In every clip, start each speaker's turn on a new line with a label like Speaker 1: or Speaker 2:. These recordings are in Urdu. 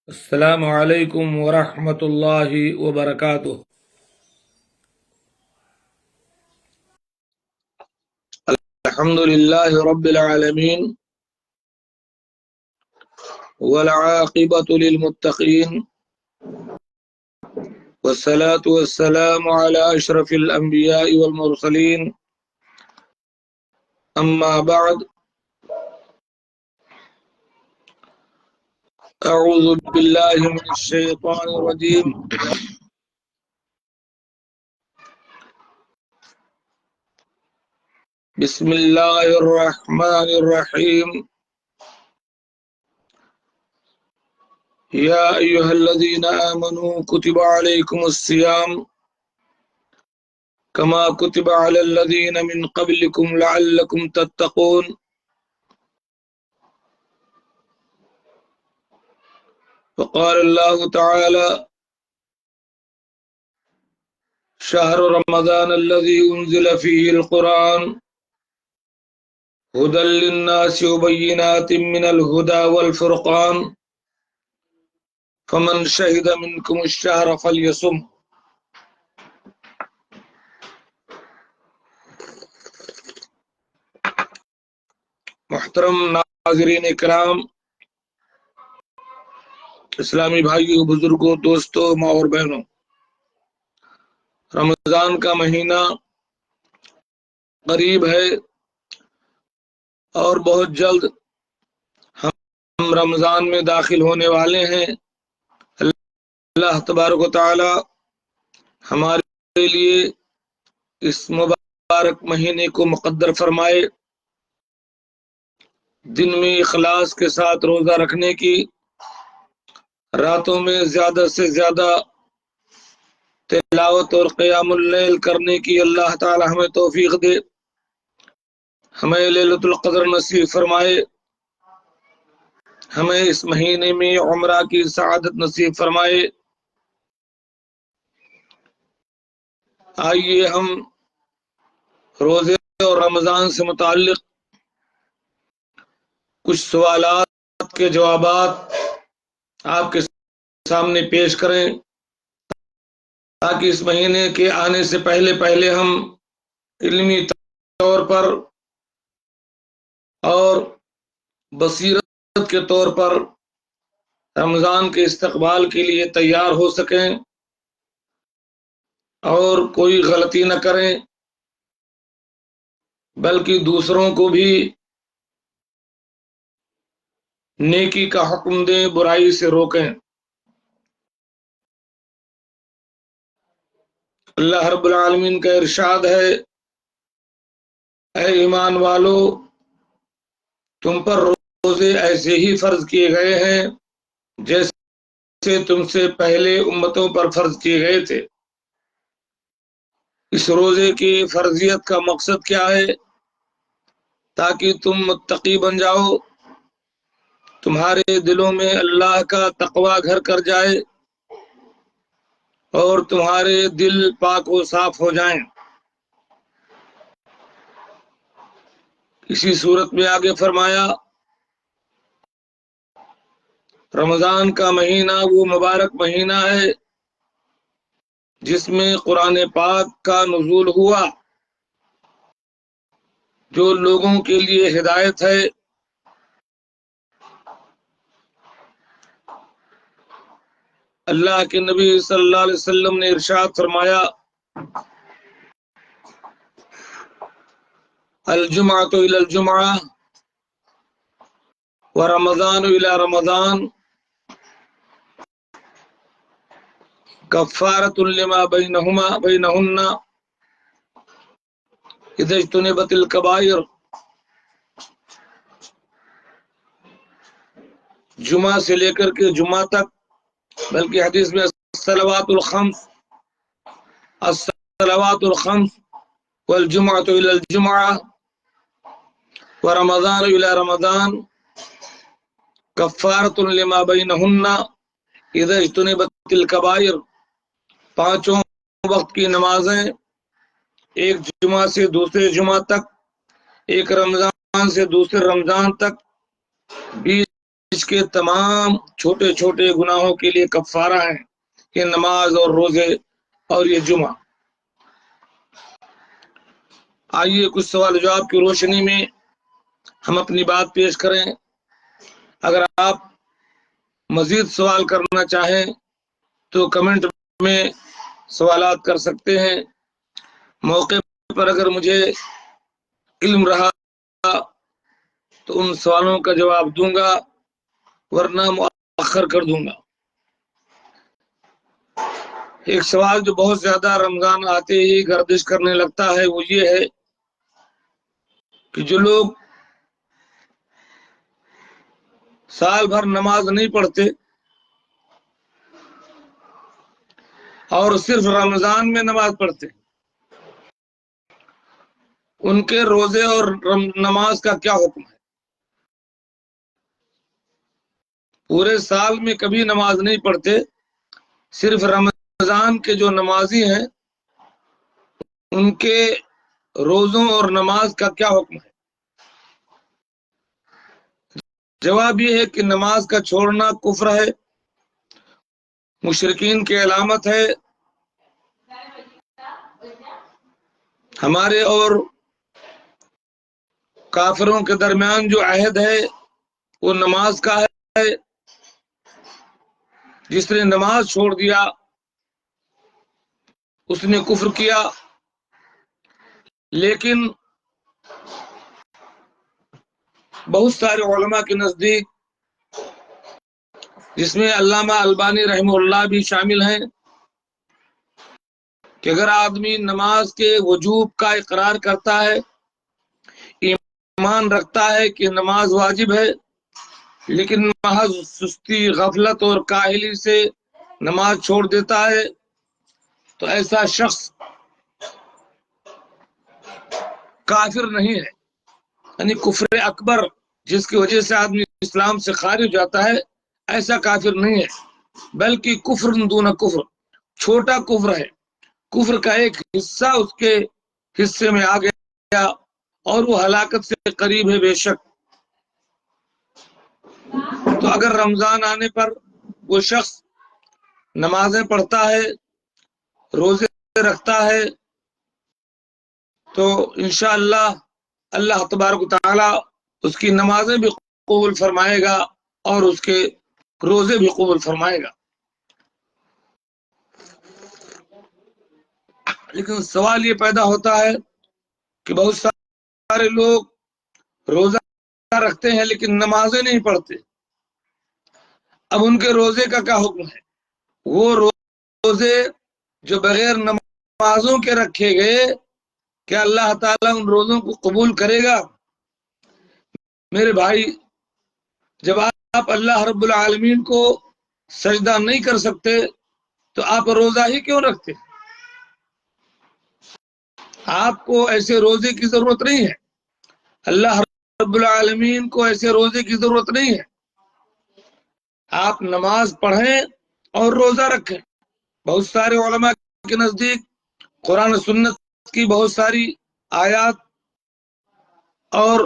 Speaker 1: السلام علیکم ورحمۃ اللہ وبرکاتہ۔ الحمد للہ رب العالمین والعاقبۃ للمتقین والصلاة والسلام علی اشرف الانبیاء والمرسلین، اما بعد، اعوذ باللہ من الشیطان الرجیم، بسم اللہ الرحمن الرحیم، یا ایہا الذین آمنوا کتب علیکم الصیام کما کتب علی الذین من قبلکم لعلکم تتقون۔ وقال اللہ تعالی شہر رمضان الذي انزل فيه القرآن هدى للناس وبينات من الهدى والفرقان فمن شهد منكم الشهر فليصم۔ محترم ناظرین کرام، اسلامی بھائیوں، بزرگوں، دوستوں، ماں اور بہنوں، رمضان کا مہینہ قریب ہے اور بہت جلد ہم رمضان میں داخل ہونے والے ہیں۔ اللہ تبارک و تعالی ہمارے لیے اس مبارک مہینے کو مقدر فرمائے، دن میں اخلاص کے ساتھ روزہ رکھنے کی، راتوں میں زیادہ سے زیادہ تلاوت اور قیام اللیل کرنے کی اللہ تعالی ہمیں توفیق دے، ہمیں لیلۃ القدر نصیب فرمائے، ہمیں اس مہینے میں عمرہ کی سعادت نصیب فرمائے۔ آئیے ہم روزے اور رمضان سے متعلق کچھ سوالات کے جوابات آپ کے سامنے پیش کریں، تاکہ اس مہینے کے آنے سے پہلے ہم علمی طور پر اور بصیرت کے طور پر رمضان کے استقبال کے لیے تیار ہو سکیں اور کوئی غلطی نہ کریں، بلکہ دوسروں کو بھی نیکی کا حکم دیں، برائی سے روکیں۔ اللہ رب العالمین کا ارشاد ہے، اے ایمان والو، تم پر روزے ایسے ہی فرض کیے گئے ہیں جیسے تم سے پہلے امتوں پر فرض کیے گئے تھے۔ اس روزے کی فرضیت کا مقصد کیا ہے؟ تاکہ تم متقی بن جاؤ، تمہارے دلوں میں اللہ کا تقوی گھر کر جائے اور تمہارے دل پاک و صاف ہو جائیں۔ اسی صورت میں آگے فرمایا، رمضان کا مہینہ وہ مبارک مہینہ ہے جس میں قرآن پاک کا نزول ہوا، جو لوگوں کے لیے ہدایت ہے۔ اللہ کے نبی صلی اللہ علیہ وسلم نے ارشاد فرمایا، الجمعۃ الی الجمعہ ورمضان الی رمضان کفارۃ لما بینہن اذا اجتنبت الکبائر۔ جمعہ سے لے کر کے جمعہ تک، بلکہ حدیث میں الصلوات الخمس والجمعۃ الی الجمعہ ورمضان الی رمضان کفارۃ لما بینہن اذا اجتنبت الکبائر۔ پانچوں وقت کی نمازیں، ایک جمعہ سے دوسرے جمعہ تک، ایک رمضان سے دوسرے رمضان تک، 20 اس کے تمام چھوٹے چھوٹے گناہوں کے لیے کفارہ ہیں، یہ نماز اور روزے اور یہ جمعہ۔ آئیے کچھ سوال جواب کی روشنی میں ہم اپنی بات پیش کریں۔ اگر آپ مزید سوال کرنا چاہیں تو کمنٹ میں سوالات کر سکتے ہیں۔ موقع پر اگر مجھے علم رہا تو ان سوالوں کا جواب دوں گا، ورنہ مؤخر کر دوں گا۔ ایک سوال جو بہت زیادہ رمضان آتے ہی گردش کرنے لگتا ہے وہ یہ ہے کہ جو لوگ سال بھر نماز نہیں پڑھتے اور صرف رمضان میں نماز پڑھتے، ان کے روزے اور نماز کا کیا حکم ہے؟ پورے سال میں کبھی نماز نہیں پڑھتے، صرف رمضان کے جو نمازی ہیں ان کے روزوں اور نماز کا کیا حکم ہے؟ جواب یہ ہے کہ نماز کا چھوڑنا کفر ہے، مشرکین کی علامت ہے۔ ہمارے اور کافروں کے درمیان جو عہد ہے وہ نماز کا ہے۔ جس نے نماز چھوڑ دیا اس نے کفر کیا۔ لیکن بہت سارے علماء کے نزدیک، جس میں علامہ البانی رحمہ اللہ بھی شامل ہیں، کہ اگر آدمی نماز کے وجوب کا اقرار کرتا ہے، ایمان رکھتا ہے کہ نماز واجب ہے، لیکن محض سستی، غفلت اور کاہلی سے نماز چھوڑ دیتا ہے، تو ایسا شخص کافر نہیں ہے۔ یعنی کفر اکبر جس کی وجہ سے آدمی اسلام سے خارج ہو جاتا ہے، ایسا کافر نہیں ہے، بلکہ کفر دون کفر، چھوٹا کفر ہے۔ کفر کا ایک حصہ اس کے حصے میں آ گیا اور وہ ہلاکت سے قریب ہے بے شک۔ تو اگر رمضان آنے پر وہ شخص نمازیں پڑھتا ہے، روزے رکھتا ہے، تو انشاءاللہ اللہ تبارک و تعالی اس کی نمازیں بھی قبول فرمائے گا اور اس کے روزے بھی قبول فرمائے گا۔ لیکن سوال یہ پیدا ہوتا ہے کہ بہت سارے لوگ روزہ رکھتے ہیں لیکن نمازیں نہیں پڑھتے، اب ان کے روزے کا کیا حکم ہے؟ وہ روزے جو بغیر نمازوں کے رکھے گئے، کیا اللہ تعالیٰ ان روزوں کو قبول کرے گا؟ میرے بھائی، جب آپ اللہ رب العالمین کو سجدہ نہیں کر سکتے تو آپ روزہ ہی کیوں رکھتے؟ آپ کو ایسے روزے کی ضرورت نہیں ہے، اللہ رب العالمین کو ایسے روزے کی ضرورت نہیں ہے۔ آپ نماز پڑھیں اور روزہ رکھیں۔ بہت سارے علماء کے نزدیک قرآن و سنت کی بہت ساری آیات اور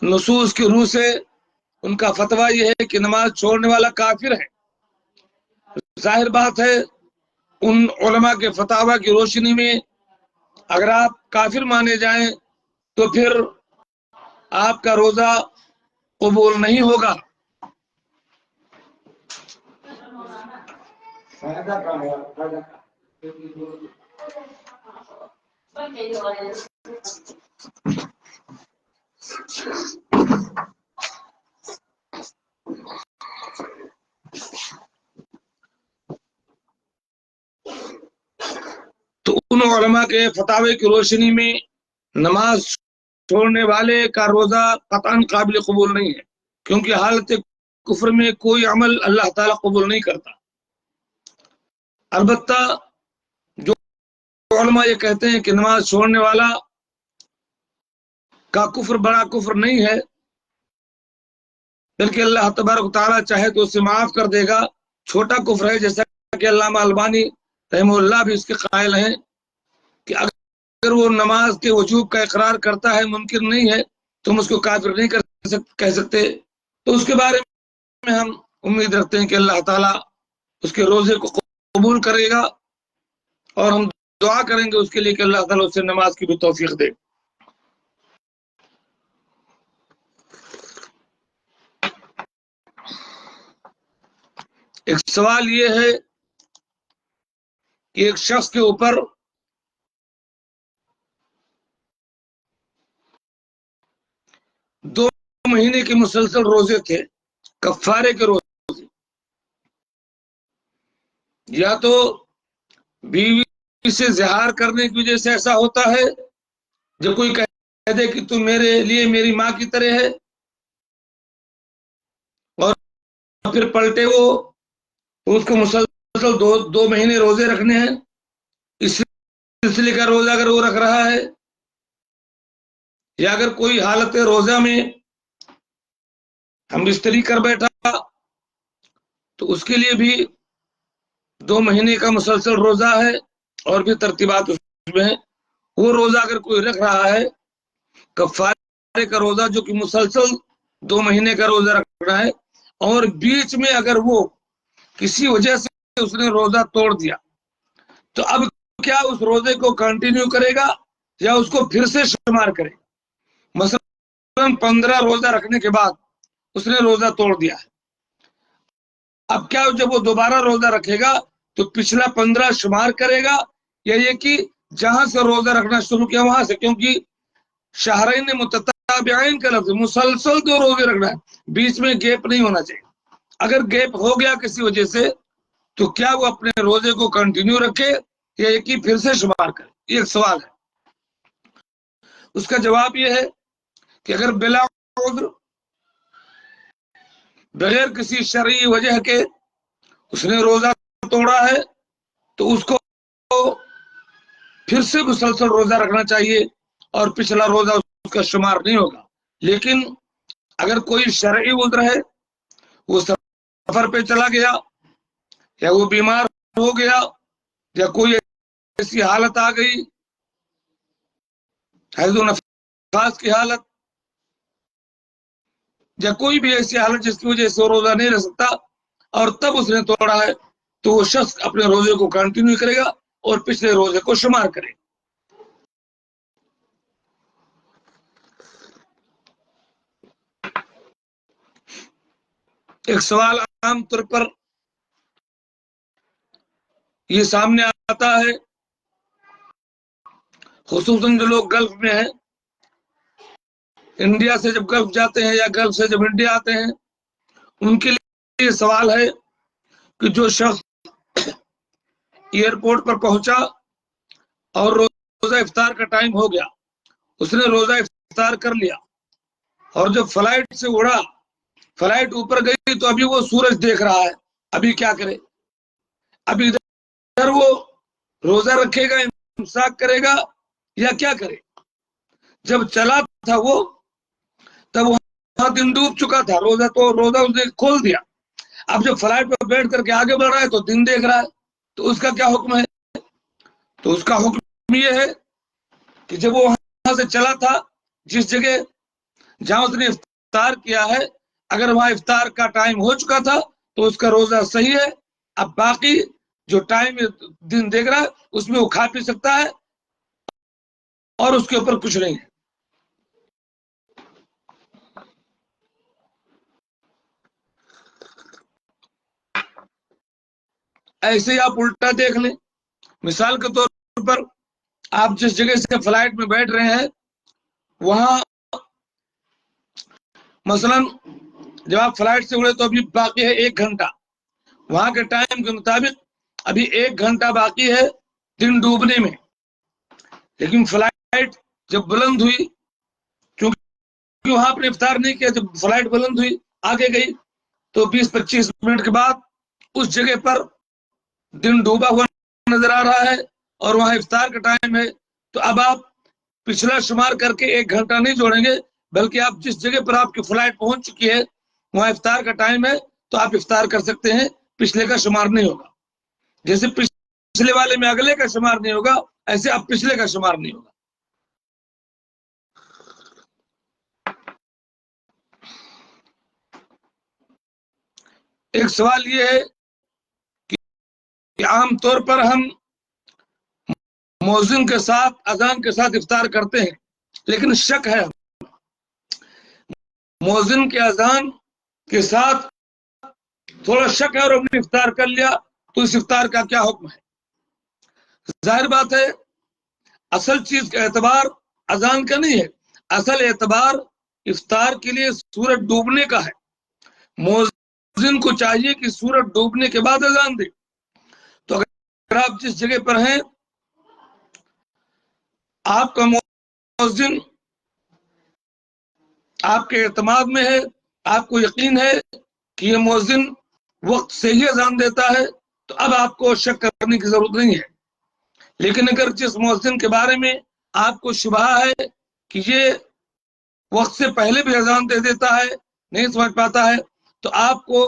Speaker 1: نصوص کی روح سے ان کا فتویٰ یہ ہے کہ نماز چھوڑنے والا کافر ہے۔ ظاہر بات ہے ان علماء کے فتاویٰ کی روشنی میں اگر آپ کافر مانے جائیں تو پھر آپ کا روزہ قبول نہیں ہوگا۔ تو ان علماء کے فتاوے کی روشنی میں نماز چھوڑنے والے کا روزہ قطعاً قابل قبول نہیں ہے، کیونکہ حالت کفر میں کوئی عمل اللہ تعالیٰ قبول نہیں کرتا۔ البتہ جو علماء یہ کہتے ہیں کہ نماز چھوڑنے والا کا کفر بڑا کفر نہیں ہے، بلکہ اللہ تبارک تعالیٰ چاہے تو اسے معاف کر دے گا، چھوٹا کفر ہے، جیسا کہ علامہ البانی رحمہ اللہ بھی اس کے قائل ہیں کہ اگر وہ نماز کے وجوب کا اقرار کرتا ہے، منکر نہیں ہے، تم اس کو کافر نہیں کہہ سکتے۔ تو اس کے بارے میں ہم امید رکھتے ہیں کہ اللہ تعالیٰ اس کے روزے کو قبول کرے گا، اور ہم دعا کریں گے اس کے لیے کہ اللہ تعالیٰ اسے نماز کی بھی توفیق دے۔ ایک سوال یہ ہے کہ ایک شخص کے اوپر دو مہینے کے مسلسل روزے تھے، کفارے کے روزے، یا تو بیوی سے زہار کرنے کی وجہ سے ایسا ہوتا ہے، جب کوئی کہہ دے کہ تم میرے لیے میری ماں کی طرح ہے، اور پھر پلٹے وہ اس کو مسلسل دو مہینے روزے رکھنے ہیں، اس سلسلے کا روزہ اگر وہ رکھ رہا ہے، یا اگر کوئی حالت روزہ میں ہم بستری کر بیٹھا تو اس کے لیے بھی 2 مہینے کا مسلسل روزہ ہے، اور بھی ترتیبات اس میں ہیں۔ وہ روزہ اگر کوئی رکھ رہا ہے کفارے کا روزہ، جو کہ مسلسل 2 مہینے کا روزہ رکھنا ہے، اور بیچ میں اگر وہ کسی وجہ سے اس نے روزہ توڑ دیا، تو اب کیا اس روزے کو کنٹینیو کرے گا یا اس کو پھر سے شمار کرے گا؟ مثلا 15 روزہ رکھنے کے بعد اس نے روزہ توڑ دیا ہے، اب کیا جب وہ دوبارہ روزہ رکھے گا تو پچھلا 15 شمار کرے گا، یا یہ کہ جہاں سے روزہ رکھنا شروع کیا وہاں سے؟ کیونکہ شہرین متتابعین کا لفظ، مسلسل 2 روزے رکھنا ہے، بیچ میں گیپ نہیں ہونا چاہیے۔ اگر گیپ ہو گیا کسی وجہ سے تو کیا وہ اپنے روزے کو کنٹینیو رکھے یا یہ کہ پھر سے شمار کرے؟ یہ ایک سوال ہے۔ اس کا جواب یہ ہے کہ اگر بلا عذر، بغیر کسی شرعی وجہ کے اس نے روزہ توڑا ہے تو اس کو پھر سے مسلسل روزہ رکھنا چاہیے، اور پچھلا روزہ اس کا شمار نہیں ہوگا۔ لیکن اگر کوئی شرعی عذر ہے، وہ سفر پہ چلا گیا، یا وہ بیمار ہو گیا، یا کوئی ایسی حالت آ گئی، حیض و نفاس کی حالت، یا کوئی بھی ایسی حالت جس کی وجہ سے وہ روزہ نہیں رکھ سکتا، اور تب اس نے توڑا ہے، تو وہ شخص اپنے روزے کو کنٹینیو کرے گا اور پچھلے روزے کو شمار کرے گا۔ ایک سوال عام طور پر یہ سامنے آتا ہے، خصوصاً جو لوگ گلف میں ہیں، انڈیا سے جب گلف جاتے ہیں یا گلف سے جب انڈیا آتے ہیں، ان کے لیے یہ سوال ہے کہ جو شخص ایئرپورٹ پر پہنچا اور روزہ افطار کا ٹائم ہو گیا، اس نے روزہ افطار کر لیا، اور جب فلائٹ سے اڑا، فلائٹ اوپر گئی تو ابھی وہ سورج دیکھ رہا ہے، ابھی کیا کرے؟ ابھی ادھر وہ روزہ رکھے گا، امساک کرے گا، یا کیا کرے؟ جب چلا تھا وہ، تب وہاں دن ڈوب چکا تھا، روزہ اس نے کھول دیا۔ اب جب فلائٹ پر بیٹھ کر کے آگے بڑھ رہا ہے تو دن دیکھ رہا ہے، تو اس کا کیا حکم ہے؟ تو اس کا حکم یہ ہے کہ جب وہ وہاں سے چلا تھا، جس جگہ جہاں اس نے افطار کیا ہے، اگر وہاں افطار کا ٹائم ہو چکا تھا تو اس کا روزہ صحیح ہے۔ اب باقی جو ٹائم دن دیکھ رہا ہے اس میں وہ کھا پی سکتا ہے، اور اس کے اوپر کچھ نہیں ہے۔ ایسے ہی آپ الٹا دیکھ لیں، مثال کے طور پر آپ جس جگہ سے فلائٹ میں بیٹھ رہے ہیں، وہاں مثلا جب آپ فلائٹ سے اڑے تو ابھی باقی ہے 1 گھنٹہ، وہاں کے ٹائم کے مطابق ابھی 1 گھنٹہ باقی ہے دن ڈوبنے میں، لیکن فلائٹ جب بلند ہوئی، کیونکہ وہاں آپ نے افطار نہیں کیا، جب فلائٹ بلند ہوئی آگے گئی تو 20-25 منٹ کے بعد اس جگہ پر دن ڈوبا ہوا نظر آ رہا ہے، اور وہاں افطار کا ٹائم ہے۔ تو اب آپ پچھلا شمار کر کے 1 گھنٹہ نہیں جوڑیں گے، بلکہ آپ جس جگہ پر آپ کی فلائٹ پہنچ چکی ہے وہاں افطار کا ٹائم ہے، تو آپ افطار کر سکتے ہیں، پچھلے کا شمار نہیں ہوگا۔ جیسے پچھلے والے میں اگلے کا شمار نہیں ہوگا، ایسے اب پچھلے کا شمار نہیں ہوگا۔ ایک سوال یہ ہے کہ عام طور پر ہم مؤذن کے ساتھ اذان کے ساتھ افطار کرتے ہیں، لیکن شک ہے مؤذن کے اذان کے ساتھ تھوڑا شک ہے اور ہم نے افطار کر لیا تو اس افطار کا کیا حکم ہے؟ ظاہر بات ہے اصل چیز کا اعتبار اذان کا نہیں ہے، اصل اعتبار افطار کے لیے سورج ڈوبنے کا ہے۔ مؤذن کو چاہیے کہ سورج ڈوبنے کے بعد اذان دے۔ تو اگر آپ جس جگہ پر ہیں آپ کا مؤذن آپ کے اعتماد میں ہے، آپ کو یقین ہے کہ یہ مؤذن وقت سے ہی اذان دیتا ہے، تو اب آپ کو شک کرنے کی ضرورت نہیں ہے۔ لیکن اگر جس مؤذن کے بارے میں آپ کو شبہ ہے کہ یہ وقت سے پہلے بھی اذان دے دیتا ہے، نہیں سمجھ پاتا ہے، تو آپ کو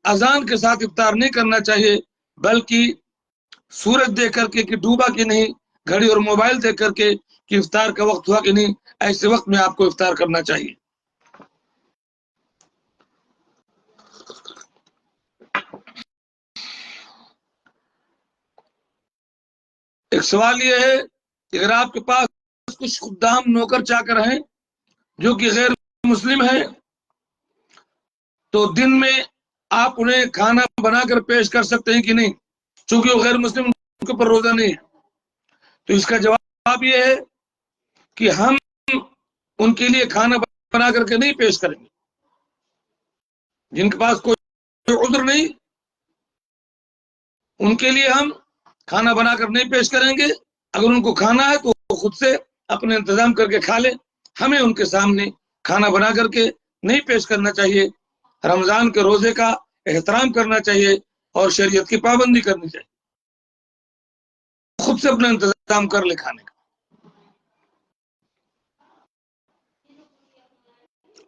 Speaker 1: اذان کے ساتھ افطار نہیں کرنا چاہیے، بلکہ سورج دیکھ کر کے کہ ڈوبا کہ نہیں، گھڑی اور موبائل دیکھ کر کے کہ افطار کا وقت ہوا کہ نہیں، ایسے وقت میں آپ کو افطار کرنا چاہیے۔ ایک سوال یہ ہے کہ اگر آپ کے پاس کچھ خدام نوکر چاکر ہیں جو کہ غیر مسلم ہیں تو دن میں آپ انہیں کھانا بنا کر پیش کر سکتے ہیں کہ نہیں، چونکہ وہ غیر مسلم ان کے اوپر روزہ نہیں ہے؟ تو اس کا جواب یہ ہے کہ ہم ان کے لیے کھانا بنا کر کے نہیں پیش کریں گے۔ جن کے پاس کوئی عذر نہیں ان کے لیے ہم کھانا بنا کر نہیں پیش کریں گے۔ اگر ان کو کھانا ہے تو وہ خود سے اپنے انتظام کر کے کھا لیں، ہمیں ان کے سامنے کھانا بنا کر کے نہیں پیش کرنا چاہیے۔ رمضان کے روزے کا احترام کرنا چاہیے اور شریعت کی پابندی کرنی چاہیے، خود سے اپنا انتظام کر لے کھانے کا۔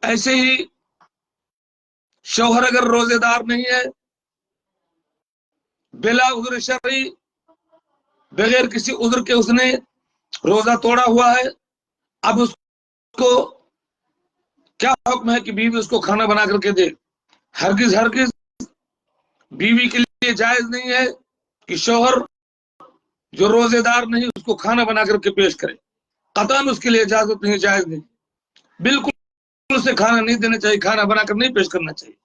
Speaker 1: ایسے ہی شوہر اگر روزے دار نہیں ہے، بلا عذر شرعی، بغیر کسی عذر کے اس نے روزہ توڑا ہوا ہے، اب اس کو کیا حکم ہے کہ بیوی اس کو کھانا بنا کر کے دے؟ ہرگز ہرگز بیوی کے لیے جائز نہیں ہے کہ شوہر جو روزے دار نہیں اس کو کھانا بنا کر کے پیش کرے، قطعاً اس کے لیے اجازت نہیں، جائز نہیں، بالکل اسے کھانا نہیں دینا چاہیے، کھانا بنا کر نہیں پیش کرنا چاہیے۔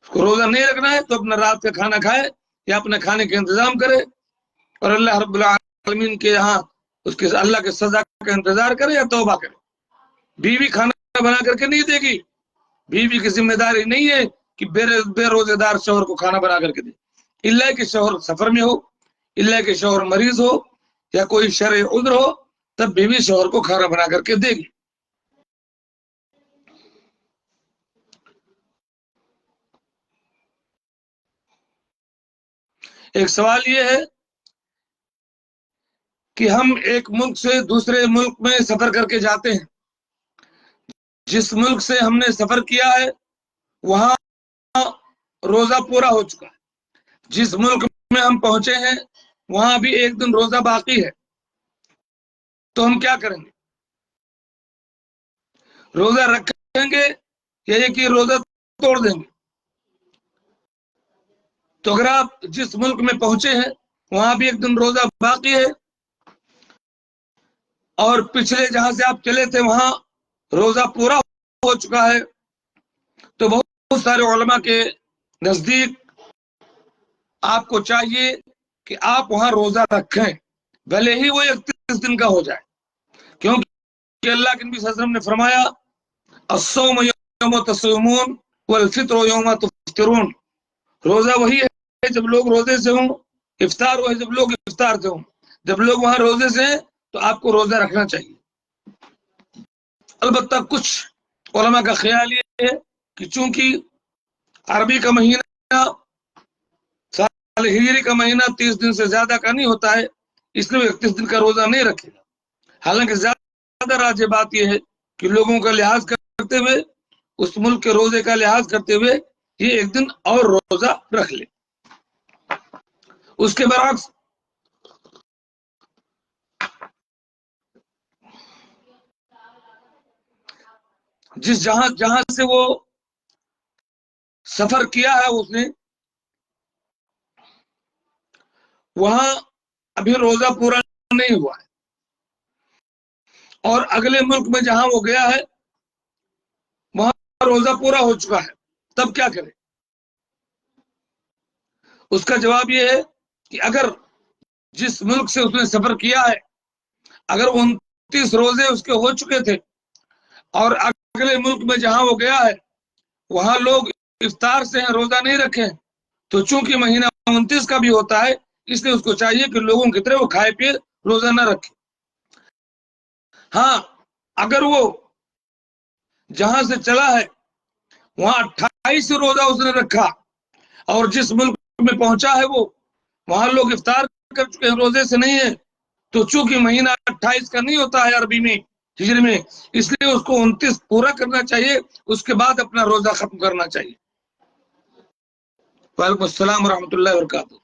Speaker 1: اس کو روزہ نہیں رکھنا ہے تو اپنا رات کا کھانا کھائے یا اپنے کھانے کا انتظام کرے اور اللہ رب العالمین کے یہاں اس کے اللہ کے سزا کا انتظار کرے یا توبہ کرے۔ بیوی کھانا بنا کر کے نہیں دے گی، بیوی کی ذمہ داری نہیں ہے کہ بے روزے دار شوہر کو کھانا بنا کر کے دے، الا کہ شوہر سفر میں ہو، الا کہ شوہر مریض ہو یا کوئی شرعی عذر ہو، تب بیوی شوہر کو کھانا بنا کر کے دے گی۔ ایک سوال یہ ہے کہ ہم ایک ملک سے دوسرے ملک میں سفر کر کے جاتے ہیں، جس ملک سے ہم نے سفر کیا ہے وہاں روزہ پورا ہو چکا ہے، جس ملک میں ہم پہنچے ہیں وہاں بھی ایک دن روزہ باقی ہے، تو ہم کیا کریں گے؟ روزہ رکھیں گے یا یہ کہ روزہ توڑ دیں گے؟ تو اگر آپ جس ملک میں پہنچے ہیں وہاں بھی ایک دن روزہ باقی ہے اور پچھلے جہاں سے آپ چلے تھے وہاں روزہ پورا ہو چکا ہے، تو بہت سارے علماء کے نزدیک آپ کو چاہیے کہ آپ وہاں روزہ رکھیں، بھلے ہی وہ 31 دن کا ہو جائے، کیونکہ اللہ کے نبی صلی اللہ علیہ وسلم نے فرمایا الصوم یوم تصومون والفطر یوم تفطرون، روزہ وہی ہے جب لوگ روزے سے ہوں، افطار وہی جب لوگ افطار سے ہوں۔ جب لوگ وہاں روزے سے ہیں تو آپ کو روزہ رکھنا چاہیے۔ البتہ کچھ علماء کا خیال یہ ہے کہ چونکہ عربی کا مہینہ سال ہجری کا مہینہ 30 دن سے زیادہ کا نہیں ہوتا ہے، اس لیے 31 دن کا روزہ نہیں رکھے گا۔ حالانکہ زیادہ راجح بات یہ ہے کہ لوگوں کا لحاظ کرتے ہوئے، اس ملک کے روزے کا لحاظ کرتے ہوئے یہ ایک دن اور روزہ رکھ لے۔ اس کے برعکس جہاں سے وہ سفر کیا ہے اس نے، وہاں ابھی روزہ پورا نہیں ہوا ہے، اور اگلے ملک میں جہاں وہ گیا ہے وہاں روزہ پورا ہو چکا ہے، تب کیا کرے؟ اس کا جواب یہ ہے کہ اگر جس ملک سے اس نے سفر کیا ہے اگر 29 روزے اس کے ہو چکے تھے اور اگلے ملک میں جہاں وہ گیا ہے وہاں لوگ افطار سے ہیں، روزہ نہیں رکھے، تو چونکہ مہینہ 29 کا بھی ہوتا ہے اس لیے اس کو چاہیے کہ لوگوں کی طرح وہ کھائے پیے روزہ نہ رکھے۔ ہاں اگر وہ جہاں سے چلا ہے وہاں 28 روزہ اس نے رکھا اور جس ملک میں پہنچا ہے وہ وہاں لوگ افطار کر چکے ہیں، روزے سے نہیں ہے، تو چونکہ مہینہ 28 کا نہیں ہوتا ہے عربی میں ہجری میں، اس لیے اس کو 29 پورا کرنا چاہیے، اس کے بعد اپنا روزہ ختم کرنا چاہیے۔ وعلیکم السلام ورحمۃ اللہ وبرکاتہ۔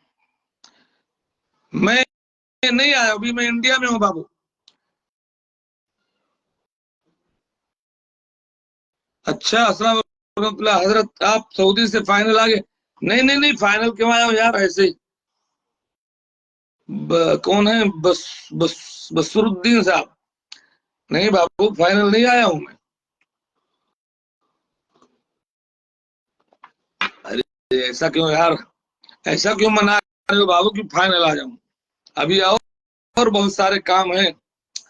Speaker 1: میں نہیں آیا، ابھی میں انڈیا میں ہوں بابو۔ اچھا، السلام ورحمۃ اللہ حضرت، آپ سعودی سے فائنل آگے؟ نہیں نہیں نہیں، فائنل کیوں آیا ہوں یار، ایسے ہی۔ کون ہے؟ بس بس بسر الدین صاحب؟ نہیں بابو، فائنل نہیں آیا ہوں میں۔ ارے ایسا کیوں یار، ایسا کیوں منا رہے ہو بابو کہ فائنل آ جاؤں؟ ابھی آؤ، اور بہت سارے کام ہیں،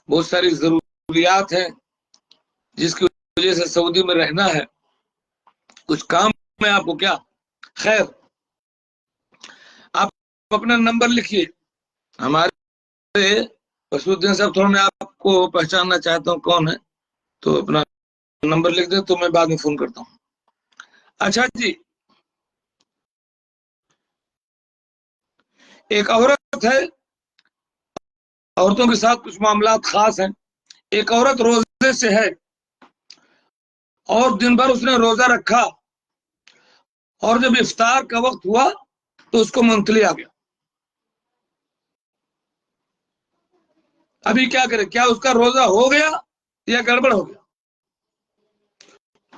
Speaker 1: بہت ساری ضروریات ہیں جس کی وجہ سے سعودی میں رہنا ہے، کچھ کام ہے آپ کو کیا؟ خیر، آپ اپنا نمبر لکھیے ہمارے بسر الدین صاحب، تھوڑا میں آپ کو پہچاننا چاہتا ہوں کون ہے، تو اپنا نمبر لکھ دیں تو میں بعد میں فون کرتا ہوں۔ اچھا جی، ایک عورت ہے، عورتوں کے ساتھ کچھ معاملات خاص ہیں۔ ایک عورت روزے سے ہے اور دن بھر اس نے روزہ رکھا، اور جب افطار کا وقت ہوا تو اس کو منتلی آ گیا، ابھی کیا کرے؟ کیا اس کا روزہ ہو گیا یا گڑبڑ ہو گیا؟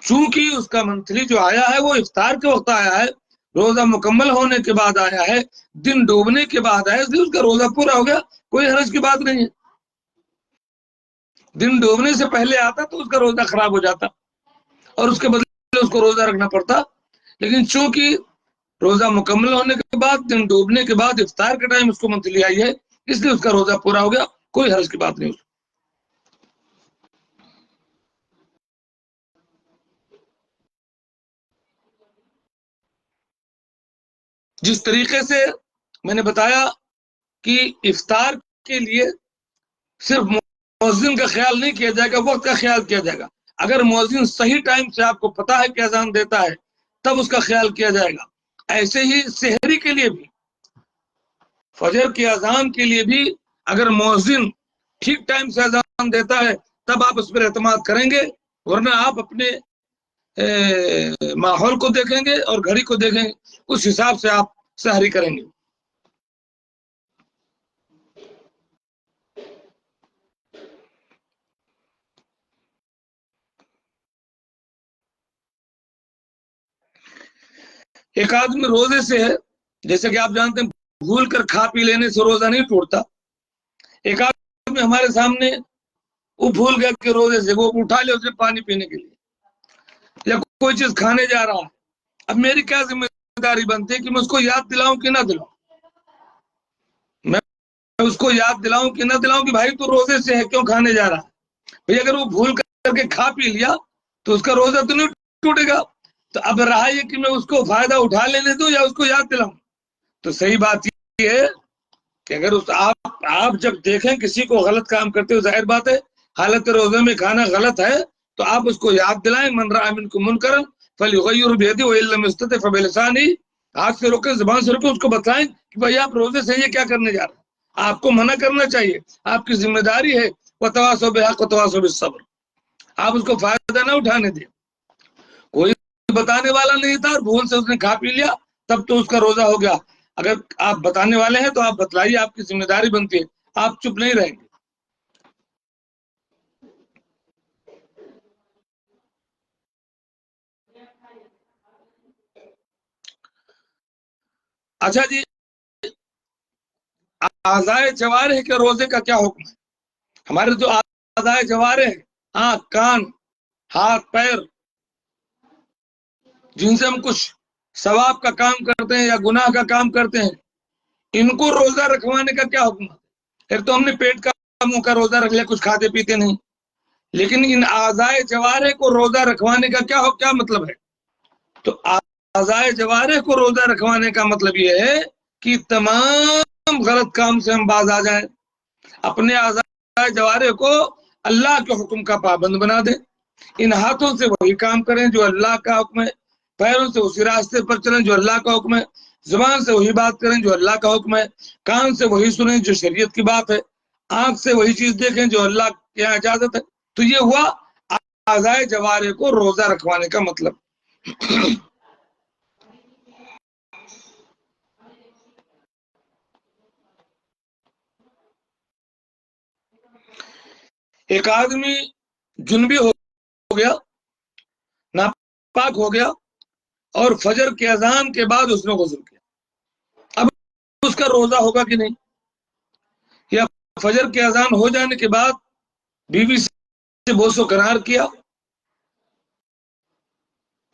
Speaker 1: چونکہ اس کا منتلی جو آیا ہے وہ افطار کے وقت آیا ہے، روزہ مکمل ہونے کے بعد آیا ہے، دن ڈوبنے کے بعد آیا، اس لیے اس کا روزہ پورا ہو گیا، کوئی حرج کی بات نہیں ہے۔ دن ڈوبنے سے پہلے آتا تو اس کا روزہ خراب ہو جاتا اور اس کے بدلے اس کو روزہ رکھنا پڑتا، لیکن چونکہ روزہ مکمل ہونے کے بعد دن ڈوبنے کے بعد افطار کے ٹائم اس کو منتلی آئی ہے، اس لیے اس کا روزہ پورا ہو گیا، کوئی حرج کی بات نہیں۔ جس طریقے سے میں نے بتایا کہ افطار کے لیے صرف مؤذن کا خیال نہیں کیا جائے گا، وقت کا خیال کیا جائے گا۔ اگر مؤذن صحیح ٹائم سے آپ کو پتا ہے کہ اذان دیتا ہے تب اس کا خیال کیا جائے گا۔ ایسے ہی سحری کے لیے بھی، فجر کی اذان کے لیے بھی اگر مؤذن ٹھیک ٹائم سے اذان دیتا ہے تب آپ اس پر اعتماد کریں گے، ورنہ آپ اپنے ماحول کو دیکھیں گے اور گھڑی کو دیکھیں گے، اس حساب سے آپ سحری کریں گے۔ ایک آدمی روزے سے ہے، جیسے کہ آپ جانتے ہیں بھول کر کھا پی لینے سے روزہ نہیں ٹوٹتا۔ ایک آدمی ہمارے سامنے وہ بھول گیا کہ روزے سے وہ اٹھا لے اسے پانی پینے کے لیے یا کوئی چیز کھانے جا رہا ہے، اب میری کیا ذمہ داری بنتی ہے کہ میں اس کو یاد دلاؤں کہ نہ دلاؤں؟ میں اس کو یاد دلاؤں کہ نہ دلاؤں کہ بھائی تو روزے سے ہے کیوں کھانے جا رہا ہے؟ بھائی اگر وہ بھول کر کے کھا پی لیا تو اس کا روزہ تو نہیں ٹوٹے گا، تو اب رہا یہ کہ میں اس کو فائدہ اٹھا لینے دوں یا اس کو یاد دلاؤں؟ تو صحیح بات یہ ہے کہ اگر آپ جب دیکھیں کسی کو غلط کام کرتے ہوئے، ظاہر بات ہے حالت روزے میں کھانا غلط ہے تو آپ اس کو یاد دلائیں، من رأى منکم منکرا فلیغیرہ بیدہ وإن لم یستطع فبلسانہ، ہاتھ سے روکیں، زبان سے روکیں، اس کو بتائیں کہ بھائی آپ روزے سے یہ کیا کرنے جا رہے ہیں، آپ کو منع کرنا چاہیے، آپ کی ذمہ داری ہے، وتواصوا بالحق وتواصوا بالصبر، آپ اس کو فائدہ نہ اٹھانے دیں۔ کوئی بتانے والا نہیں تھا اور بھول سے اس نے کھا پی لیا تب تو اس کا روزہ ہو گیا۔ اگر آپ بتانے والے ہیں تو آپ بتلائیے، آپ کی ذمہ داری بنتی ہے، آپ چپ نہیں رہیں گے۔ اچھا جی، اعضائے جوارح کے روزے کا کیا حکم ہے؟ ہمارے جو اعضائے جوارح ہیں، آنکھ، کان، ہاتھ، پیر، جن سے ہم کچھ ثواب کا کام کرتے ہیں یا گناہ کا کام کرتے ہیں، ان کو روزہ رکھوانے کا کیا حکم ہے؟ پھر تو ہم نے پیٹ کا منہ کا روزہ رکھ لیا، کچھ کھاتے پیتے نہیں، لیکن ان اعضائے جوارح کو روزہ رکھوانے کا کیا مطلب ہے؟ تو اعضائے جوارح کو روزہ رکھوانے کا مطلب یہ ہے کہ تمام غلط کام سے ہم باز آ جائیں، اپنے اعضائے جوارح کو اللہ کے حکم کا پابند بنا دیں، ان ہاتھوں سے وہی کام کریں جو اللہ کا حکم ہے، پیروں سے اسی راستے پر چلیں جو اللہ کا حکم ہے، زبان سے وہی بات کریں جو اللہ کا حکم ہے، کان سے وہی سنیں جو شریعت کی بات ہے، آنکھ سے وہی چیز دیکھیں جو اللہ کی اجازت ہے۔ تو یہ ہوا اعضائے جوارح کو روزہ رکھوانے کا مطلب۔ ایک آدمی جنبی ہو گیا، ناپاک ہو گیا، اور فجر کی اذان کے بعد اس نے غسل کیا، اب اس کا روزہ ہوگا کہ نہیں؟ یا فجر کی اذان ہو جانے کے بعد بیوی سے بوس و قرار کیا،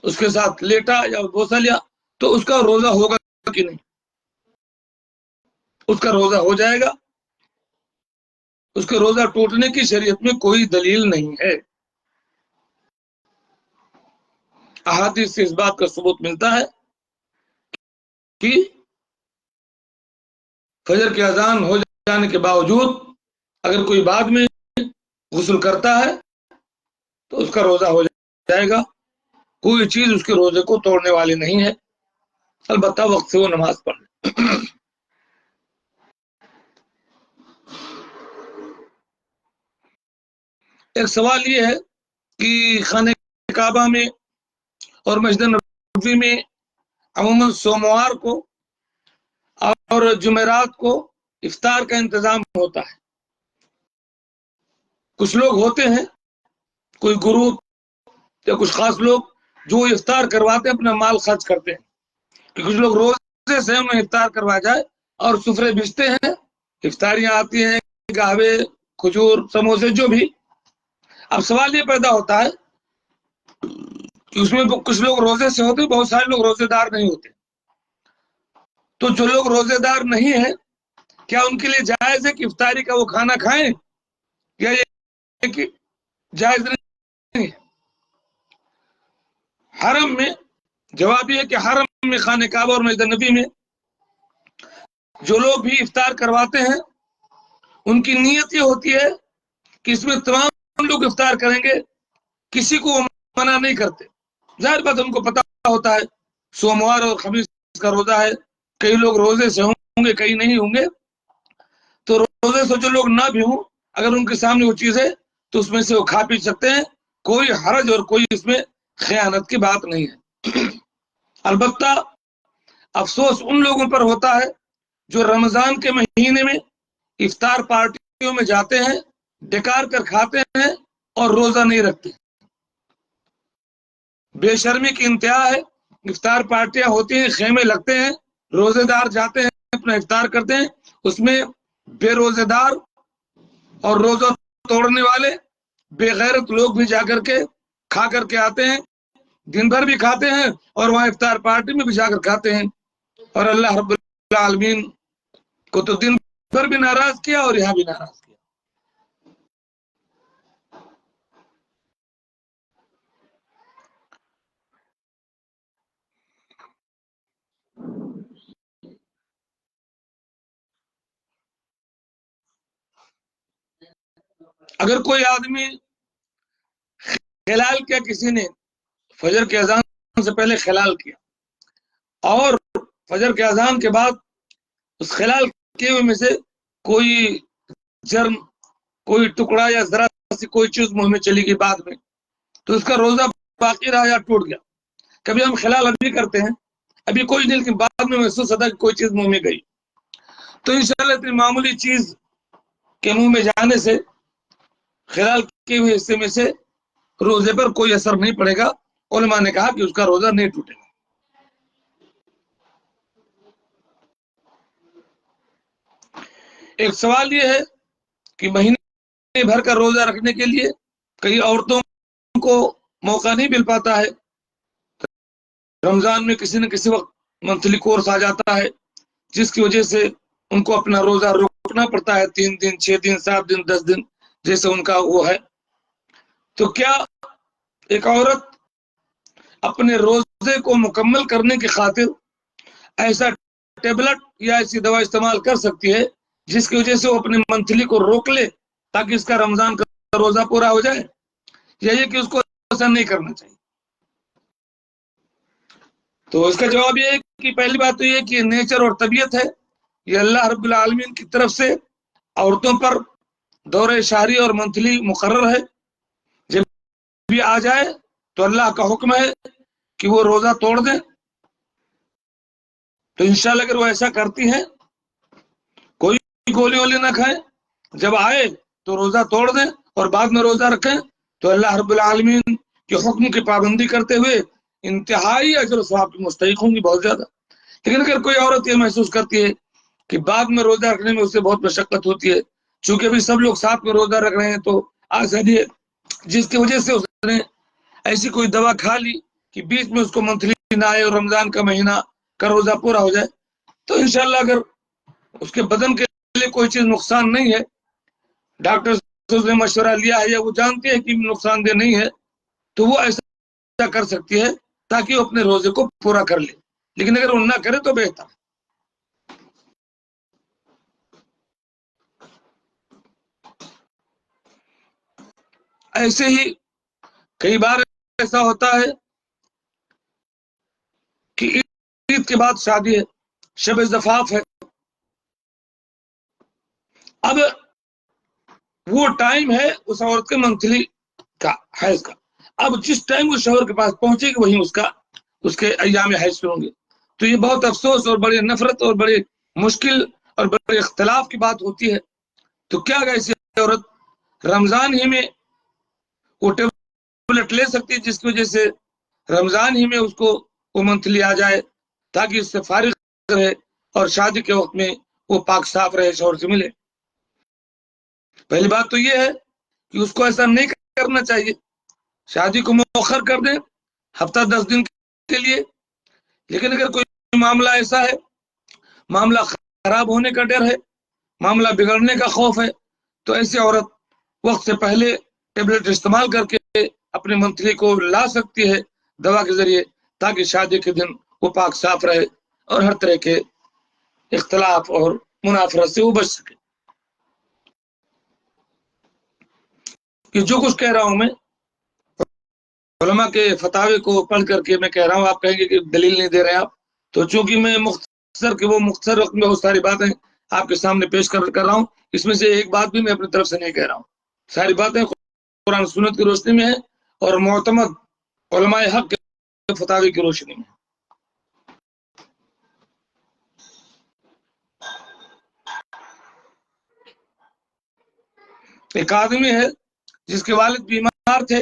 Speaker 1: اس کے ساتھ لیٹا یا بوسا لیا، تو اس کا روزہ ہوگا کہ نہیں؟ اس کا روزہ ہو جائے گا، اس کے روزہ ٹوٹنے کی شریعت میں کوئی دلیل نہیں ہے۔ احادیث سے اس بات کا ثبوت ملتا ہے کہ فجر کی اذان ہو جانے کے باوجود اگر کوئی بعد میں غسل کرتا ہے تو اس کا روزہ ہو جائے گا، کوئی چیز اس کے روزے کو توڑنے والی نہیں ہے، البتہ وقت سے وہ نماز پڑھ لے۔ ایک سوال یہ ہے کہ خانہ کعبہ میں اور مسجد نبوی میں عموماً سوموار کو اور جمعرات کو افطار کا انتظام ہوتا ہے۔ کچھ لوگ ہوتے ہیں، کوئی گروپ یا کچھ خاص لوگ جو افطار کرواتے ہیں، اپنا مال خرچ کرتے ہیں کہ کچھ لوگ روزے سے انہیں افطار کروا جائے، اور سفرے بھیجتے ہیں، افطاریاں آتی ہیں، قہوے، کھجور، سموسے، جو بھی۔ اب سوال یہ پیدا ہوتا ہے کہ اس میں کچھ لوگ روزے سے ہوتے، بہت سارے لوگ روزے دار نہیں ہوتے، تو جو لوگ روزے دار نہیں ہیں، کیا ان کے لیے جائز ہے کہ افطاری کا وہ کھانا کھائیں، یا یہ کہ جائز نہیں ہے؟ حرم میں جواب یہ ہے کہ حرم میں، خانہ کعبہ اور مسجد نبی میں جو لوگ بھی افطار کرواتے ہیں، ان کی نیت یہ ہوتی ہے کہ اس میں تمام لوگ افطار کریں گے، کسی کو منع نہیں کرتے۔ ظاہر بات ان کو پتا ہوتا ہے سوموار اور خمیس کا روزہ ہے، کئی لوگ روزے سے ہوں گے، کئی نہیں ہوں گے، تو روزے سے جو لوگ نہ بھی ہوں، اگر ان کے سامنے وہ چیز ہے تو اس میں سے وہ کھا پی سکتے ہیں، کوئی حرج اور کوئی اس میں خیانت کی بات نہیں ہے۔ البتہ افسوس ان لوگوں پر ہوتا ہے جو رمضان کے مہینے میں افطار پارٹیوں میں جاتے ہیں، ڈکار کر کھاتے ہیں اور روزہ نہیں رکھتے۔ بے شرمی کی انتہا ہے، افطار پارٹیاں ہوتی ہیں، خیمے لگتے ہیں، روزے دار جاتے ہیں، اپنا افطار کرتے ہیں، اس میں بے روزے دار اور روزہ توڑنے والے بے غیرت لوگ بھی جا کر کے کھا کر کے آتے ہیں، دن بھر بھی کھاتے ہیں اور وہاں افطار پارٹی میں بھی جا کر کھاتے ہیں، اور اللہ رب العالمین کو تو دن بھر بھی ناراض کیا اور یہاں بھی ناراض کیا۔ اگر کوئی آدمی خلال کیا، کسی نے فجر کے اذان سے پہلے خلال کیا اور فجر کے اذان کے بعد اس خلال کیے ہوئے میں سے کوئی جرم، کوئی ٹکڑا یا ذرا سی کوئی چیز منہ میں چلی گئی بعد میں، تو اس کا روزہ باقی رہا یا ٹوٹ گیا۔ کبھی ہم خلال ابھی کرتے ہیں، ابھی کوئی نہیں، لیکن بعد میں محسوس ہوتا ہے کہ کوئی چیز منہ میں گئی، تو انشاءاللہ اتنی معمولی چیز کے منہ میں جانے سے خلال کیے ہوئے حصے میں سے روزے پر کوئی اثر نہیں پڑے گا، علماء نے کہا کہ اس کا روزہ نہیں ٹوٹے گا۔ ایک سوال یہ ہے کہ مہینے بھر کا روزہ رکھنے کے لیے کئی عورتوں کو موقع نہیں مل پاتا ہے. رمضان میں کسی نہ کسی وقت منتھلی کورس آ جاتا ہے جس کی وجہ سے ان کو اپنا روزہ روکنا پڑتا ہے 3 دن 6 دن 7 دن 10 دن جیسے ان کا وہ ہے. تو کیا ایک عورت اپنے روزے کو مکمل کرنے کی خاطر ایسا ٹیبلٹ یا ایسی دوا استعمال کر سکتی ہے جس کی وجہ سے وہ اپنے منتھلی کو روک لے تاکہ اس کا رمضان کا روزہ پورا ہو جائے، یا یہ کہ اس کو ایسا نہیں کرنا چاہیے؟ تو اس کا جواب یہ ہے کہ پہلی بات تو یہ کہ نیچر اور طبیعت ہے، یہ اللہ رب العالمین کی طرف سے عورتوں پر دورہ شہری اور منتھلی مقرر ہے. جب بھی آ جائے تو اللہ کا حکم ہے کہ وہ روزہ توڑ دیں. تو انشاءاللہ اگر وہ ایسا کرتی ہیں، کوئی گولی وولی نہ کھائیں، جب آئے تو روزہ توڑ دیں اور بعد میں روزہ رکھیں تو اللہ رب العالمین کے حکم کی پابندی کرتے ہوئے انتہائی اجر و ثواب کی مستحق ہوں گی، بہت زیادہ. لیکن اگر کوئی عورت یہ محسوس کرتی ہے کہ بعد میں روزہ رکھنے میں اسے بہت مشقت ہوتی ہے، چونکہ ابھی سب لوگ ساتھ میں روزہ رکھ رہے ہیں تو آسانی ہے، جس کی وجہ سے اس نے ایسی کوئی دوا کھا لی کہ بیچ میں اس کو منتھلی نہ آئے اور رمضان کا مہینہ کا روزہ پورا ہو جائے، تو انشاءاللہ اگر اس کے بدن کے لیے کوئی چیز نقصان نہیں ہے، ڈاکٹر سے مشورہ لیا ہے یا وہ جانتے ہیں کہ نقصان دہ نہیں ہے، تو وہ ایسا کر سکتی ہے تاکہ وہ اپنے روزے کو پورا کر لے. لیکن اگر وہ نہ کرے تو بہتر. ایسے ہی کئی بار ایسا ہوتا ہے کہ عید کے بعد شادی ہے، شب زفاف ہے، اب وہ ٹائم ہے اس عورت کے منتھلی کا حیض کا. اب جس ٹائم وہ شوہر کے پاس پہنچے گی وہیں اس کے ایام حیض ہوں گے. تو یہ بہت افسوس اور بڑی نفرت اور بڑی مشکل اور بڑے اختلاف کی بات ہوتی ہے. تو کیا اگر ایسی عورت رمضان ہی میں وہ ٹیبلٹ لے سکتی ہے جس کی وجہ سے رمضان ہی میں اس کو وہ منتھلی آ جائے تاکہ اس سے فارغ رہے اور شادی کے وقت میں وہ پاک صاف رہے، شوہر سے ملے؟ پہلی بات تو یہ ہے کہ اس کو ایسا نہیں کرنا چاہیے، شادی کو مؤخر کر دیں ہفتہ 10 دن کے لیے. لیکن اگر کوئی معاملہ ایسا ہے، معاملہ خراب ہونے کا ڈر ہے، معاملہ بگڑنے کا خوف ہے، تو ایسی عورت وقت سے پہلے ٹیبلٹ استعمال کر کے اپنے منتھلی کو لا سکتی ہے دوا کے ذریعے تاکہ شادی کے دن وہ پاک صاف رہے اور ہر طرح کے اختلاف اور منافرت سے وہ بچ سکے. کہ جو کچھ کہہ رہا ہوں میں علماء کے فتاوی کو پڑھ کر کے میں کہہ رہا ہوں، آپ کہیں گے کہ دلیل نہیں دے رہے آپ. تو چونکہ میں مختصر وقت میں بہت ساری باتیں آپ کے سامنے پیش کر رہا ہوں، اس میں سے ایک بات بھی میں اپنی طرف سے نہیں کہہ رہا ہوں. ساری باتیں قرآن سنت کی روشنی میں ہے اور معتمد علماء حق کے فتاوی کی روشنی میں. ایک آدمی ہے جس کے والد بیمار تھے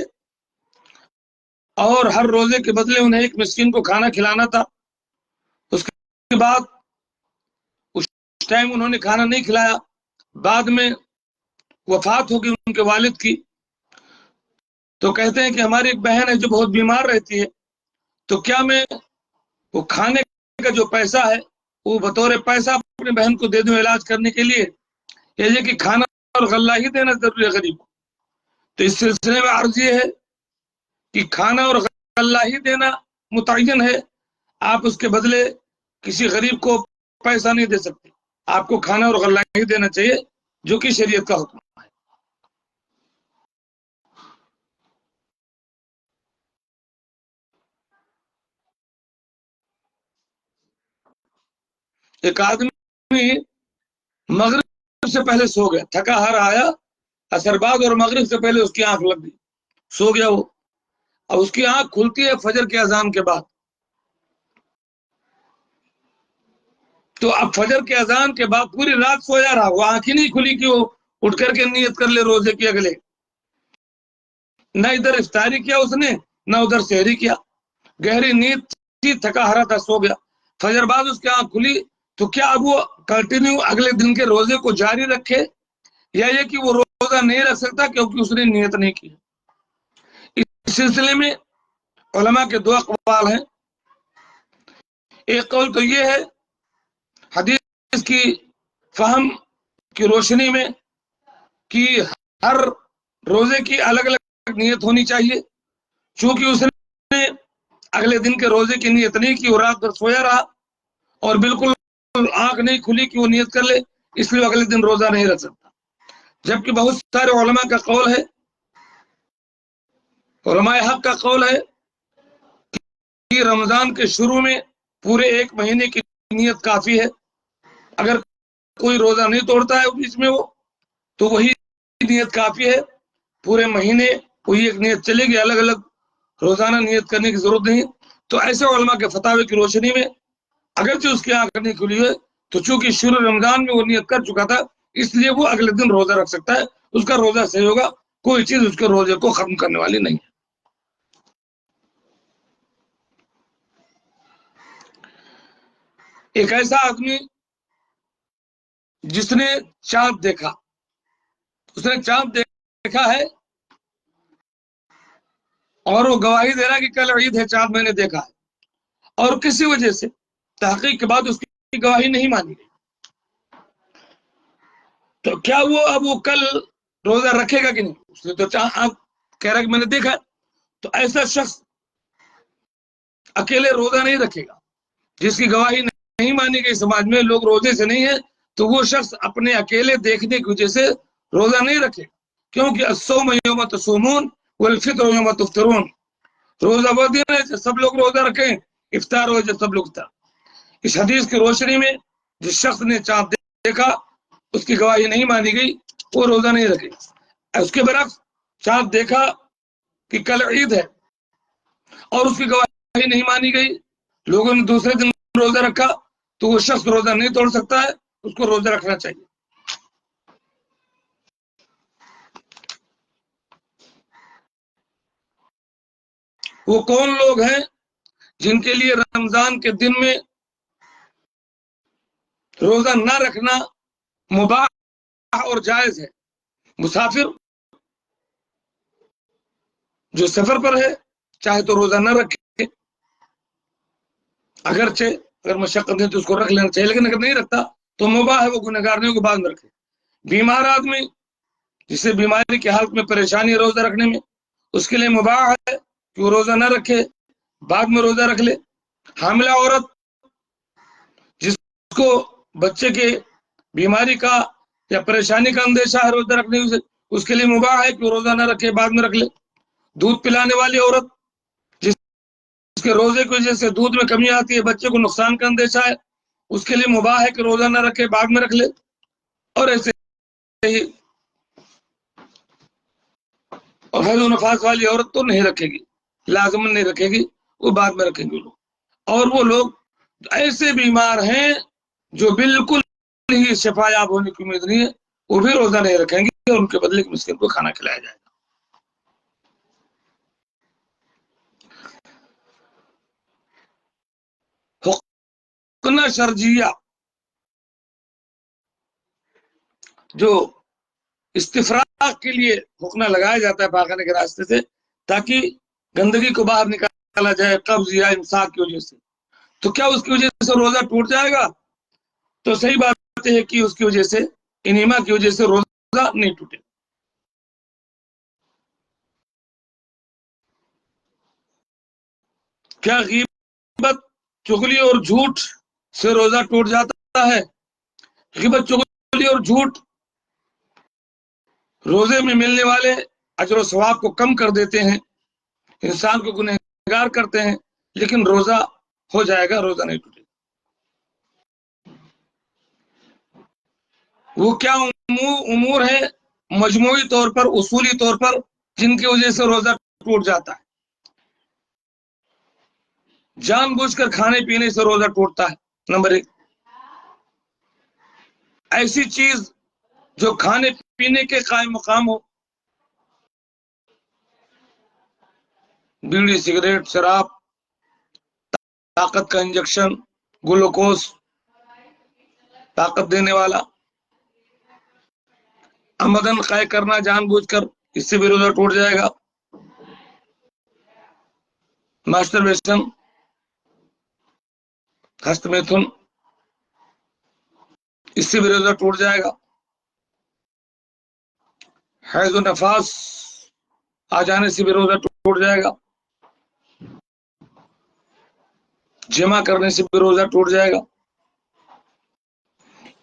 Speaker 1: اور ہر روزے کے بدلے انہیں ایک مسکین کو کھانا کھلانا تھا. اس کے بعد اس ٹائم انہوں نے کھانا نہیں کھلایا، بعد میں وفات ہوگی ان کے والد کی. تو کہتے ہیں کہ ہماری ایک بہن ہے جو بہت بیمار رہتی ہے، تو کیا میں وہ کھانے کا جو پیسہ ہے وہ بطور پیسہ اپنے بہن کو دے دوں علاج کرنے کے لیے، یا یہ کہ کھانا اور غلہ ہی دینا ضروری ہے غریب کو؟ تو اس سلسلے میں عرض یہ ہے کہ کھانا اور غلہ ہی دینا متعین ہے، آپ اس کے بدلے کسی غریب کو پیسہ نہیں دے سکتے، آپ کو کھانا اور غلہ ہی دینا چاہیے جو کہ شریعت کا حکم ہے. ایک آدمی مغرب سے پہلے سو گیا، تھکا ہار آیا، اثر بعد اور مغرب سے پہلے اس کی آنکھ لگ گئی، سو گیا وہ. اب اس کی آنکھ کھلتی ہے فجر کے اذان کے بعد. تو اب فجر کے اذان کے بعد پوری رات سویا رہا، وہ آنکھ ہی نہیں کھلی کہ وہ اٹھ کر کے نیت کر لے روزے کی اگلے. نہ ادھر افطاری کیا اس نے، نہ ادھر سحری کیا، گہری نیند تھی، تھکا ہرا تھا، سو گیا. فجر بعد اس کی آنکھ کھلی تو کیا اب وہ کنٹینیو اگلے دن کے روزے کو جاری رکھے یا یہ کہ وہ روزہ نہیں رکھ سکتا کیونکہ اس نے نیت نہیں کی؟ اس سلسلے میں علماء کے دو اقوال ہیں. ایک قول تو یہ ہے حدیث کی فہم کی روشنی میں کہ ہر روزے کی الگ الگ نیت ہونی چاہیے، چونکہ اس نے اگلے دن کے روزے کی نیت نہیں کی اور رات بھر سویا رہا اور بالکل آنکھ نہیں کھلی کہ وہ نیت کر لے، اس لیے اگلے دن روزہ نہیں رکھ سکتا. جبکہ بہت سارے علماء کا قول ہے، علماء حق کا قول ہے کہ رمضان کے شروع میں پورے ایک مہینے کی نیت کافی ہے. اگر کوئی روزہ نہیں توڑتا ہے بیچ میں وہ تو وہی نیت کافی ہے. پورے مہینے وہی ایک نیت چلے گی، الگ الگ روزانہ نیت کرنے کی ضرورت نہیں. تو ایسے علماء کے فتاوی کی روشنی میں اگرچہ اس کی آنکھ نہیں کھلی ہے تو چونکہ شروع رمضان میں وہ نیت کر چکا تھا اس لیے وہ اگلے دن روزہ رکھ سکتا ہے، اس کا روزہ صحیح ہوگا، کوئی چیز اس کے روزے کو ختم کرنے والی نہیں ہے. ایک ایسا آدمی جس نے چاند دیکھا، اس نے چاند دیکھا ہے اور وہ گواہی دے رہا ہے کہ کل عید ہے، چاند میں نے دیکھا ہے، اور کسی وجہ سے تحقیق کے بعد اس کی گواہی نہیں مانی گئی، تو کیا وہ کل روزہ رکھے گا کہ نہیں؟ اس نے تو آپ کہہ رہا کہ میں نے دیکھا، تو ایسا شخص اکیلے روزہ نہیں رکھے گا. جس کی گواہی نہیں مانی گئی، سماج میں لوگ روزے سے نہیں ہے، تو وہ شخص اپنے اکیلے دیکھنے کی وجہ سے روزہ نہیں رکھے گا. کیونکہ الصوم یوم تصومون والفطر یوم تفطرون، روزہ وہ دن ہے جب سب لوگ روزہ رکھیں، افطار ہو جب سب لوگ افطار. اس حدیث کی روشنی میں جس شخص نے چاند دیکھا اس کی گواہی نہیں مانی گئی وہ روزہ نہیں رکھے گا. اس کے برعکس چاند دیکھا کہ کل عید ہے اور اس کی گواہی نہیں مانی گئی، لوگوں نے دوسرے دن روزہ رکھا، تو وہ شخص روزہ نہیں توڑ سکتا ہے، اس کو روزہ رکھنا چاہیے. وہ کون لوگ ہیں جن کے لیے رمضان کے دن میں روزہ نہ رکھنا مباح اور جائز ہے؟ مسافر جو سفر پر ہے چاہے تو روزہ نہ رکھے، اگرچہ اگر مشقت ہے تو اس کو رکھ لینا چاہیے، لیکن اگر نہیں رکھتا تو مباح ہے، وہ گنہگار نہیں، کو بعد میں رکھے. بیمار آدمی جسے بیماری کی حالت میں پریشانی ہے روزہ رکھنے میں، اس کے لیے مباح ہے کہ وہ روزہ نہ رکھے، بعد میں روزہ رکھ لے. حاملہ عورت جس کو بچے کے بیماری کا یا پریشانی کا اندیشہ ہے روزہ رکھنے سے، اس کے لیے مباح ہے کہ وہ روزہ نہ رکھے، بعد میں رکھ لے. دودھ پلانے والی عورت جس کے روزے کی وجہ سے دودھ میں کمی آتی ہے، بچے کو نقصان کا اندیشہ ہے، اس کے لیے مباح ہے کہ روزہ نہ رکھے، بعد میں رکھ لے. اور ایسے ہی اور حیض و نفاس والی عورت تو نہیں رکھے گی، لازمن نہیں رکھے گی، وہ بعد میں رکھیں گے لوگ. اور وہ لوگ ایسے بیمار ہیں جو بالکل ہی شفا یاب ہونے کی امید نہیں ہے، وہ بھی روزہ نہیں رکھیں گے، اور ان کے بدلے مسکین کو کھانا کھلایا جائے گا. حقنہ شرجیہ جو استفراغ کے لیے حقنہ لگایا جاتا ہے پاخانے کے راستے سے تاکہ گندگی کو باہر نکالا جائے قبض یا امساک کی وجہ سے، تو کیا اس کی وجہ سے روزہ ٹوٹ جائے گا؟ تو صحیح بات ہے کہ اس کی وجہ سے انیما کی وجہ سے روزہ نہیں ٹوٹے. کیا غیبت چغلی اور جھوٹ سے روزہ ٹوٹ جاتا ہے؟ غیبت چغلی اور جھوٹ روزے میں ملنے والے اجر و ثواب کو کم کر دیتے ہیں، انسان کو گنہگار کرتے ہیں، لیکن روزہ ہو جائے گا، روزہ نہیں ٹوٹے گا. وہ کیا امور ہے مجموعی طور پر اصولی طور پر جن کی وجہ سے روزہ ٹوٹ جاتا ہے؟ جان بوجھ کر کھانے پینے سے روزہ ٹوٹتا ہے. نمبر 1، ایسی چیز جو کھانے پینے کے قائم مقام ہو، بیڑی، سگریٹ، شراب، طاقت کا انجیکشن، گلوکوز، طاقت دینے والا. عمدن قے کرنا جان بوجھ کر، اس سے بھی روزہ ٹوٹ جائے گا. ماسٹربیشن، ہست میتھن، اس سے بھی روزہ ٹوٹ جائے گا. حیض و نفاس آ جانے سے بھی روزہ ٹوٹ جائے گا. جمع کرنے سے بھی روزہ ٹوٹ جائے گا.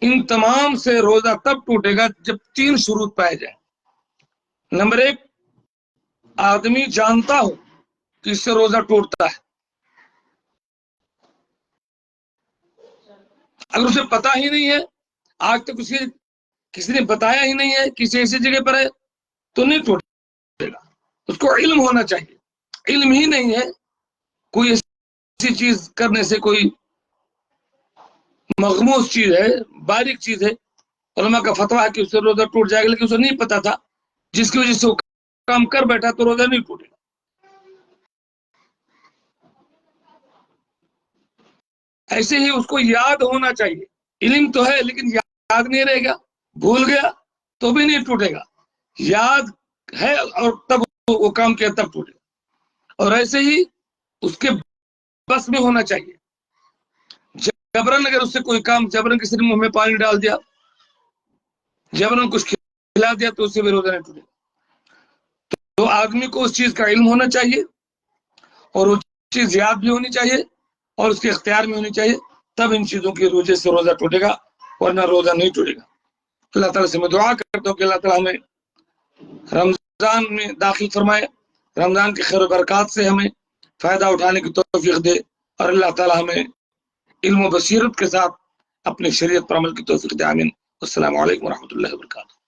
Speaker 1: ان تمام سے روزہ تب ٹوٹے گا جب 3 شروط پائے جائیں. نمبر 1، آدمی جانتا ہو کہ اس سے روزہ ٹوٹتا ہے. اگر اسے پتا ہی نہیں ہے، آج تک کسی نے بتایا ہی نہیں ہے، کسی ایسی جگہ پر ہے، تو نہیں ٹوٹے گا. اس کو علم ہونا چاہیے. علم ہی نہیں ہے، کوئی ایسی چیز کرنے سے، کوئی مغموس چیز ہے، باریک چیز ہے، علماء کا فتویٰ ہے کہ اس سے روزہ ٹوٹ جائے گا، لیکن اسے نہیں پتا تھا، جس کی وجہ سے وہ کام کر بیٹھا، تو روزہ نہیں ٹوٹے گا. ایسے ہی اس کو یاد ہونا چاہیے. علم تو ہے لیکن یاد نہیں رہے گا، بھول گیا تو بھی نہیں ٹوٹے گا. یاد ہے اور تب وہ کام کیا تب ٹوٹے گا. اور ایسے ہی اس کے بس میں ہونا چاہیے. جبرن اگر اس سے کوئی کام، جبرن کسی نے منہ میں پانی ڈال دیا، جبرن کچھ کھلا دیا، تو اس سے بھی روزہ نہیں ٹوٹے گا. تو آدمی کو اس چیز کا علم ہونا چاہیے، اور وہ چیز یاد بھی ہونی چاہیے، اور اس کے اختیار میں ہونی چاہیے. تب ان چیزوں کی وجہ سے روزہ ٹوٹے گا، ورنہ روزہ نہیں ٹوٹے گا. اللہ تعالیٰ سے میں دعا کرتا ہوں کہ اللہ تعالیٰ ہمیں رمضان میں داخل فرمائے، رمضان کی خیر و برکات سے ہمیں فائدہ اٹھانے کی توفیق دے، اور اللہ تعالیٰ ہمیں علم و بصیرت کے ساتھ اپنی شریعت پر عمل کی توفیق دے. آمین. السلام علیکم ورحمۃ اللہ وبرکاتہ.